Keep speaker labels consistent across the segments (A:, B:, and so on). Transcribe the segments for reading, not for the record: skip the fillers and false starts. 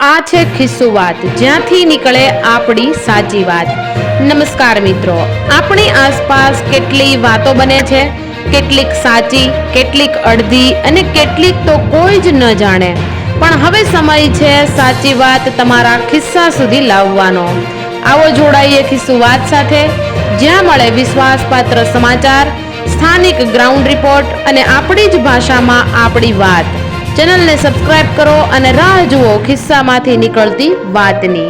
A: આ છે ખિસ્સુ વાત, જ્યાંથી નીકળે આપણી સાચી વાત. નમસ્કાર મિત્રો, આપણી આસપાસ કેટલી વાતો બને છે, કેટલીક સાચી, કેટલીક અડધી અને કેટલીક તો કોઈ જ ન જાણે. પણ હવે સમય છે સાચી વાત તમારા ખિસ્સા સુધી લાવવાનો. આવો જોડાઈએ ખિસ્સુ વાત સાથે, જ્યાં મળે વિશ્વાસપાત્ર સમાચાર, સ્થાનિક ગ્રાઉન્ડ રિપોર્ટ અને આપણી જ ભાષામાં આપણી વાત. ચેનલને સબસ્ક્રાઇબ કરો અને રાહ જુઓ ખિસ્સામાંથી નીકળતી વાતની.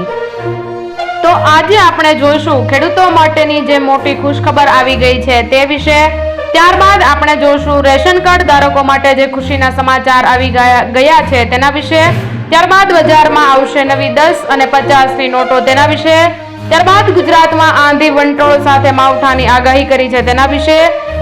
A: તો આજે આપણે જોઈશું ખેડૂતો માટેની જે મોટી ખુશખબર આવી ગઈ છે તે વિશે. ત્યારબાદ આપણે જોઈશું રેશન કાર્ડ ધારકો માટે જે ખુશીના સમાચાર આવી ગયા છે તેના વિશે. ત્યારબાદ બજારમાં આવશે નવી 10 અને 50ની નોટો તેના વિશે. ત્યારબાદ ગુજરાતમાં આંધી વંટોળ સાથે માવઠાની આગાહી કરી છે તેના વિશે.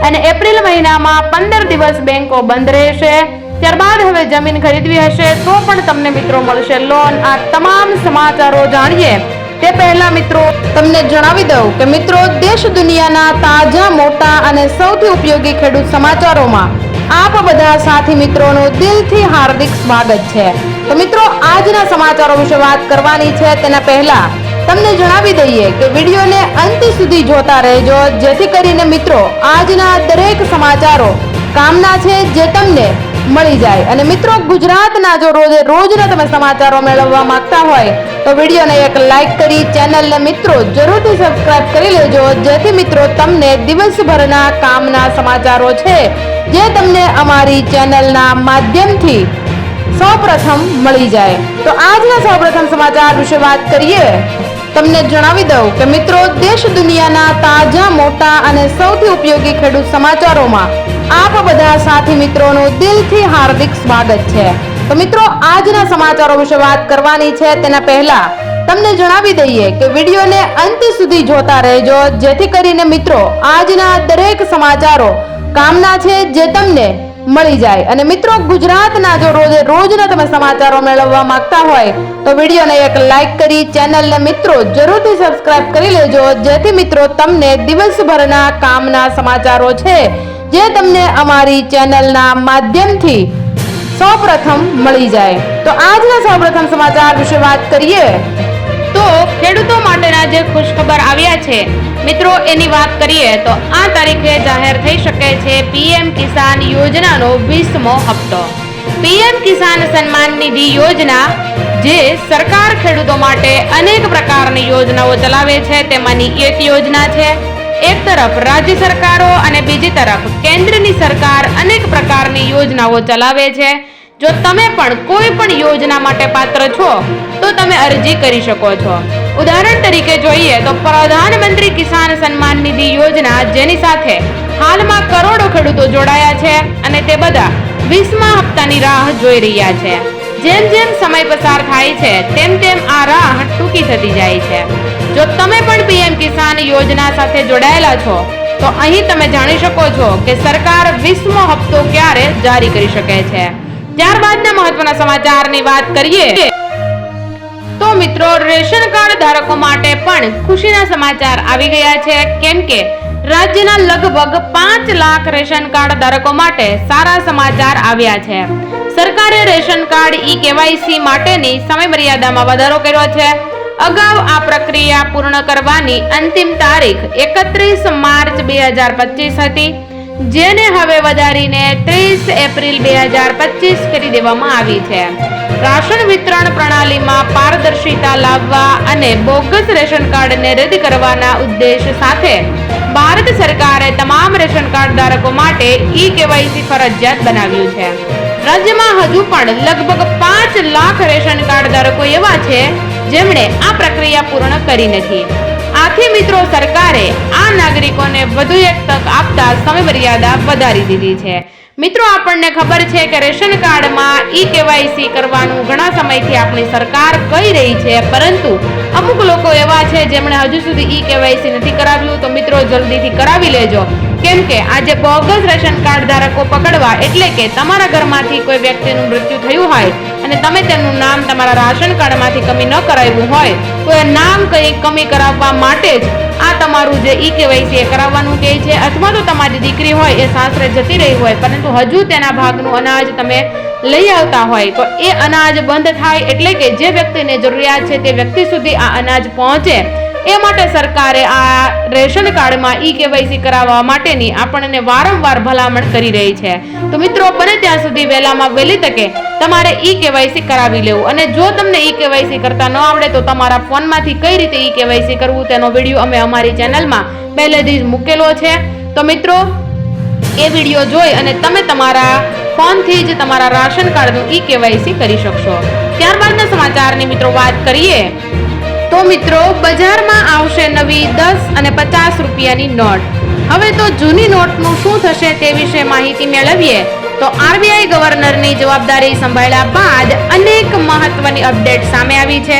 A: અને એપ્રિલ મહિનામાં 15 દિવસ બેંકો બંધ રહેશે. ત્યારબાદ હવે જમીન ખરીદવી હશે તો પણ તમને મિત્રો મળશે લોન. આ તમામ સમાચારો જાણીએ તે પહેલા મિત્રો તમને જણાવી દઉં કે મિત્રો દેશ દુનિયાના તાજા, મોટા અને સૌથી ઉપયોગી ખેડૂત સમાચારોમાં આપ બધા સાથી મિત્રોનું દિલથી હાર્દિક સ્વાગત છે. તો મિત્રો આજના સમાચારો વિશે વાત કરવાની છે તેના પહેલા તમને જણાવી દઈએ કે વિડીયોને અંત સુધી જોતા રહેજો, જેથી કરીને મિત્રો આજના દરેક સમાચારો કામના છે જે તમને મળી જાય. અને મિત્રો ગુજરાતના જો રોજના તમે સમાચારો મેળવવા માંગતા હોય તો વિડીયોને એક લાઈક કરી ચેનલને મિત્રો જરૂરથી સબસ્ક્રાઇબ કરી લેજો, જેથી મિત્રો તમને દિવસભરના કામના સમાચારો છે જે તમને અમારી ચેનલના માધ્યમથી સૌપ્રથમ મળી જાય. તો આજના સૌપ્રથમ સમાચાર વિશે વાત કરીએ. તમને જણાવી દઉં કે મિત્રો દેશ દુનિયાના તાજા, મોટા અને સૌથી ઉપયોગી ખેડૂત સમાચારોમાં આપ બધા સાથી મિત્રોનું દિલથી હાર્દિક સ્વાગત છે. તો મિત્રો આજના સમાચારો વિશે વાત કરવાની છે તેના પહેલા તમને જણાવી દઈએ કે વિડીયોને અંત સુધી જોતા રહેજો, જેથી કરીને મિત્રો આજના દરેક સમાચારો કામના છે જે તમને મળી જાય. અને મિત્રો ગુજરાતના જો રોજના તમે સમાચારો મેળવવા માંગતા હોય તો વિડીયોને એક લાઈક કરી ચેનલને મિત્રો જરૂરથી સબસ્ક્રાઇબ કરી લેજો, જેથી મિત્રો તમને દિવસભરના કામના સમાચારો છે જે તમને અમારી ચેનલના માધ્યમથી સૌપ્રથમ મળી જાય. તો આજના સૌપ્રથમ સમાચાર વિશે વાત કરીએ તો ખેડૂતો માટેના જે ખુશખબર આવ્યા છે મિત્રો એની વાત કરીએ તો આ તારીખે જાહેર થઈ શકે છે પીએમ કિસાન યોજનાનો 20મો હપ્તો. પીએમ કિસાન સન્માન નિધિ યોજના જે સરકાર ખેડૂતો માટે અનેક પ્રકારની યોજનાઓ ચલાવે છે તેમાંની એક યોજના છે. એક તરફ રાજ્ય સરકારો અને બીજી તરફ કેન્દ્રની સરકાર અનેક પ્રકારની યોજનાઓ ચલાવે છે. જો તમે પણ કોઈ પણ યોજના માટે પાત્ર છો તો તમે અરજી કરી શકો છો. ઉદાહરણ તરીકે જોઈએ તો પ્રધાનમંત્રી કિસાન સન્માન નિધિ યોજના, જેની સાથે હાલમાં કરોડો ખેડૂતો જોડાયા છે અને તે બધા 20મા હપ્તાની રાહ જોઈ રહ્યા છે. જેમ જેમ સમય પસાર થાય છે તેમ તેમ આ રાહ ટૂંકી થતી જાય છે. જો તમે પણ પીએમ કિસાન યોજના સાથે જોડાયેલા છો તો અહીં તમે જાણી શકો છો કે સરકાર 20મો હપ્તો ક્યારે જારી કરી શકે છે. ત્યારબાદના મહત્વના સમાચારની વાત કરીએ તો મિત્રો રેશન કાર્ડ ધારકો માટે પણ ખુશીના સમાચાર આવી ગયા છે, કેમ કે રાજ્યના લગભગ 5 લાખ રેશન કાર્ડ ધારકો માટે સારા સમાચાર આવ્યા છે. સરકારે રેશન કાર્ડ ઈ-કેવાયસી માટેની સમયમર્યાદામાં વધારો કર્યો છે. અગાઉ આ પ્રક્રિયા પૂર્ણ કરવાની અંતિમ તારીખ 31 માર્ચ 2025 હતી, જેને હવે વધારીને 30 એપ્રિલ 2025 કરી દેવામાં આવી છે. રાશન વિતરણ પ્રણાલીમાં પારદર્શિતા લાવવા અને બોગસ રેશન કાર્ડને રદ કરવાના ઉદ્દેશ સાથે ભારત સરકારે તમામ રેશન કાર્ડ ધારકો માટે ઈ-કેવાયસી ફરજિયાત બનાવ્યું છે. રાજ્યમાં હજુ પણ લગભગ 5 લાખ રેશન કાર્ડ ધારકો એવા છે જેમણે આ પ્રક્રિયા પૂર્ણ કરી નથી. આથી મિત્રો સરકારે આ નાગરિકોને વધુ એક તક આપતા સમયમર્યાદા વધારી દીધી છે. મિત્રો આપણને ખબર છે કે રેશન કાર્ડમાં ઈ-કેવાયસી કરવાનું ઘણા સમયથી આપણી સરકાર કહી રહી છે, પરંતુ અમુક લોકો એવા છે જેમણે હજુ સુધી ઈ-કેવાયસી નથી કરાવ્યું. તો મિત્રો જલ્દીથી કરાવી લેજો, કેમ કે આજે બોગસ રેશન કાર્ડ ધારકો પકડવા એટલે કે તમારા ઘરમાંથી કોઈ વ્યક્તિનું મૃત્યુ થયું હોય અને તમે તેમનું નામ તમારા રાશન કાર્ડમાંથી કમી ન કરાવ્યું હોય તો એ નામ કઈ કમી કરાવવા માટે જ આ તમારું જે ઈ-કેવાયસી એ કરાવવાનું કહે છે. અથવા તો તમારી દીકરી હોય એ સાસરે જતી રહી હોય પરંતુ હજુ તેના ભાગનું અનાજ તમે લઈ આવતા હોય તો એ અનાજ બંધ થાય, એટલે કે જે વ્યક્તિને જરૂરિયાત છે તે વ્યક્તિ સુધી આ અનાજ પહોંચે એ માટે સરકારે આ રેશન કાર્ડમાં ઈ-કેવાયસી કરાવવા માટેની આપણને વારંવાર ભલામણ કરી રહી છે. તો મિત્રો, બને ત્યાં સુધી વહેલામાં વહેલી તકે તમારે ઈ-કેવાયસી કરાવી લેવું. અને જો તમને ઈ-કેવાયસી કરતા ન આવડે તો તમારા ફોનમાંથી કઈ રીતે ઈ-કેવાયસી કરવું તેનો વિડીયો અમે અમારી ચેનલમાં પહેલેથી જ મૂકેલો છે. તો મિત્રો, એ વિડીયો જોઈ અને તમે તમારા ફોનથી જ તમારા રાશન કાર્ડનું ઈ-કેવાયસી કરી શકશો. ત્યારબાદના સમાચારની મિત્રો વાત કરીએ તો મિત્રો, બજારમાં આવશે નવી 10 અને 50 રૂપિયાની નોટ. હવે તો જૂની નોટનું શું થશે તે વિશે માહિતી મેળવીએ તો આરબીઆઈ ગવર્નરની જવાબદારી સંભાળ્યા બાદ અનેક મહત્વની અપડેટ સામે આવી છે.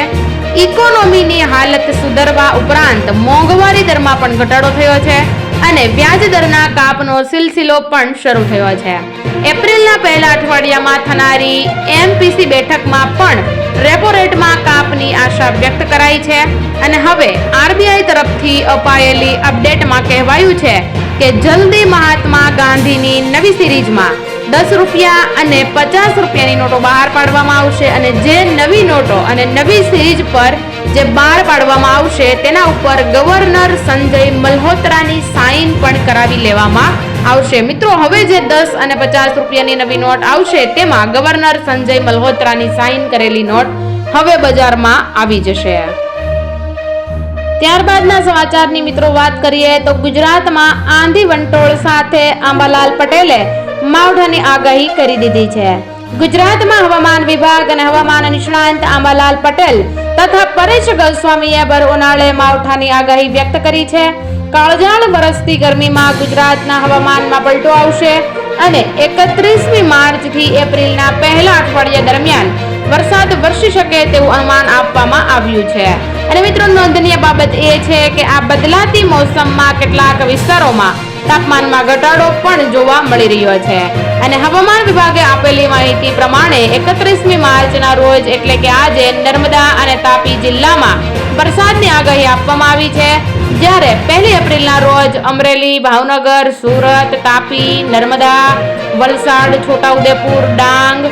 A: ઇકોનોમીની હાલત સુધરવા ઉપરાંત મોંઘવારી દરમાં પણ ઘટાડો થયો છે અને વ્યાજ દરના કાપનો સિલસિલો પણ શરૂ થયો છે. એપ્રિલના પહેલા અઠવાડિયામાં થનારી એમપીસી બેઠકમાં પણ રેપો રેટમાં કાપની આશા વ્યક્ત કરાઈ છે અને હવે આરબીઆઈ તરફથી અપાયેલી અપડેટમાં કહેવાયું છે કે જલ્દી મહાત્મા ગાંધીની નવી સિરીઝમાં 10 રૂપિયા અને 50 રૂપિયાની નોટો બહાર પાડવામાં આવશે અને જે નવી નોટો અને નવી સિરીઝ પર જે બહાર પાડવામાં આવશે તેના ઉપર ગવર્નર સંજય મલ્હોત્રાની સાઇન પણ કરાવી લેવામાં આવશે. મિત્રો, હવે જે 10 અને 50 રૂપિયાની નવી નોટ આવશે તેમાં ગવર્નર સંજય મલ્હોત્રાની સાઇન કરેલી નોટ હવે બજારમાં આવી જશે. ત્યારબાદના સમાચારની મિત્રો વાત કરીએ તો ગુજરાતમાં આંધી વંટોળ સાથે આંબાલાલ પટેલે માવઠાની આગાહી કરી દીધી છે. ગુજરાતમાં હવામાન વિભાગ અને હવામાન નિષ્ણાંત આંબાલાલ પટેલ તથા પરેશ ગોસ્વામીએ ભર ઉનાળે માવઠાની આગાહી વ્યક્ત કરી છે. કાળઝાળ વરસતી ગરમીમાં ગુજરાતના હવામાનમાં પલટો આવશે અને 31મી માર્ચથી એપ્રિલના પહેલા અઠવાડિયા દરમિયાન વરસાદ વરસી શકે તેવું અનુમાન આપવામાં આવ્યું છે. અને મિત્રો, નોંધનીય બાબત એ છે કે આ બદલાતી મોસમમાં કેટલાક વિસ્તારોમાં તાપમાનમાં ઘટાડો પણ જોવા મળી રહ્યો છે. અને હવામાન વિભાગે આપેલી માહિતી પ્રમાણે 31મી માર્ચના રોજ એટલે કે આજે નર્મદા અને તાપી જિલ્લામાં વરસાદની આગાહી આપવામાં આવી છે, જ્યારે 1 એપ્રિલના રોજ અમરેલી, ભાવનગર, સુરત, તાપી, નર્મદા, વલસાડ, છોટાઉદેપુર, ડાંગ,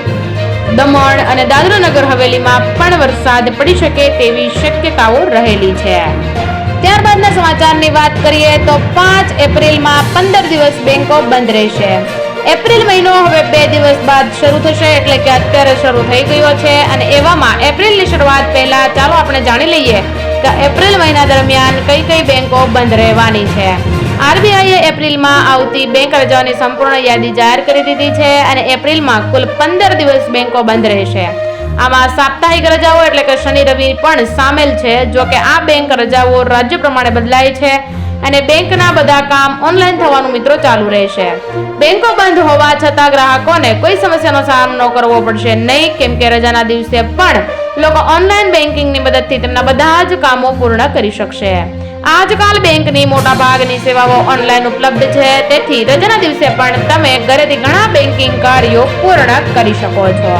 A: દમણ અને દાદરા નગર હવેલીમાં પણ વરસાદ પડી શકે તેવી શક્યતાઓ રહેલી છે. ત્યારબાદના સમાચારની વાત કરીએ તો 5 એપ્રિલમાં 15 દિવસ બેંકો બંધ રહેશે. એપ્રિલ મહિનો હવે 2 દિવસ બાદ શરૂ થશે, એટલે કે અત્યારે શરૂ થઈ ગયો છે અને એવામાં એપ્રિલની શરૂઆત પહેલા ચાલો આપણે જાણી લઈએ કે એપ્રિલ મહિના દરમિયાન કઈ કઈ બેંકો બંધ રહેવાની છે. આરબીઆઈએ એપ્રિલમાં આવતી બેંક રજાઓની સંપૂર્ણ યાદી જાહેર કરી દીધી છે અને એપ્રિલમાં કુલ 15 દિવસ બેંકો બંધ રહેશે. આમાં સાપ્તાહિક રજાઓ એટલે કે શનિ રવિ પણ સામેલ છે. જો કે આ બેંક રજાઓ રાજ્ય પ્રમાણે બદલાય છે અને બેંકના બધા કામ ઓનલાઈન થવાનું મિત્રો ચાલુ રહેશે. બેંકો બંધ હોવા છતાં ગ્રાહકોને કોઈ સમસ્યાનો સામનો કરવો પડશે નહીં, કેમ કે રજાના દિવસે પણ લોકો ઓનલાઈન બેન્કિંગની મદદથી તેમના બધા જ કામો પૂર્ણ કરી શકશે. આજકાલ બેંકની મોટા ભાગની સેવાઓ ઓનલાઈન ઉપલબ્ધ છે, તેથી રજાના દિવસે પણ તમે ઘરેથી ઘણા બેન્કિંગ કાર્યો પૂર્ણ કરી શકો છો.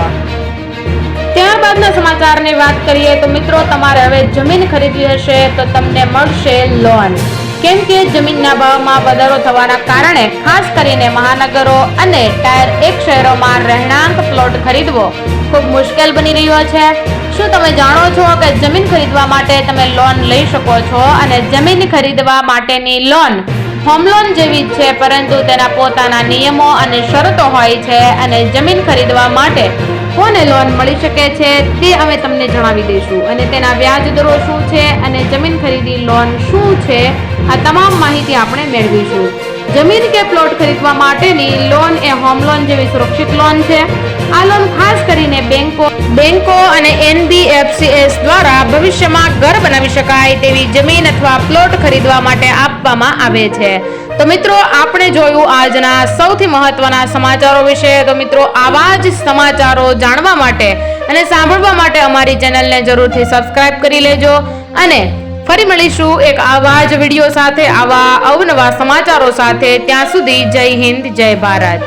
A: ત્યારબાદના સમાચારની વાત કરીએ તો મિત્રો, તમારે હવે જમીન ખરીદવી હશે તો તમને મળશે લોન. કેમ કે જમીનના ભાવમાં વધારો થવાના કારણે ખાસ કરીને મહાનગરો અને ટાયર 1 શહેરોમાં રહેણાંક પ્લોટ ખરીદવો ખૂબ મુશ્કેલ બની રહ્યો છે. શું તમે જાણો છો કે જમીન ખરીદવા માટે તમે લોન લઈ શકો છો અને જમીન ખરીદવા માટેની લોન હોમ લોન જેવી જ છે, પરંતુ તેના પોતાના નિયમો અને શરતો હોય છે અને જમીન ખરીદવા માટે કોને લોન મળી શકે છે તે અમે તમને જણાવી દઈશું અને તેના વ્યાજ દરો શું છે અને જમીન ખરીદી લોન શું છે આ તમામ માહિતી આપણે મેળવીશું. જમીન કે પ્લોટ ખરીદવા માટેની લોન એ હોમ લોન જેવી સુરક્ષિત લોન છે. આ લોન ખાસ કરીને બેંકો અને NBFCs દ્વારા ભવિષ્યમાં ઘર બનાવી શકાય તેવી જમીન અથવા પ્લોટ ખરીદવા માટે આપવામાં આવે છે. તો મિત્રો, આપણે જોયું આજના સૌથી મહત્વના સમાચારો વિશે. તો મિત્રો, આવા જ સમાચારો જાણવા માટે અને સાંભળવા માટે અમારી ચેનલને જરૂરથી સબસ્ક્રાઇબ કરી લેજો અને ફરી મળીશું એક આવા જ વિડીયો સાથે, આવા અવનવા સમાચારો સાથે. ત્યાં સુધી જય હિન્દ, જય ભારત.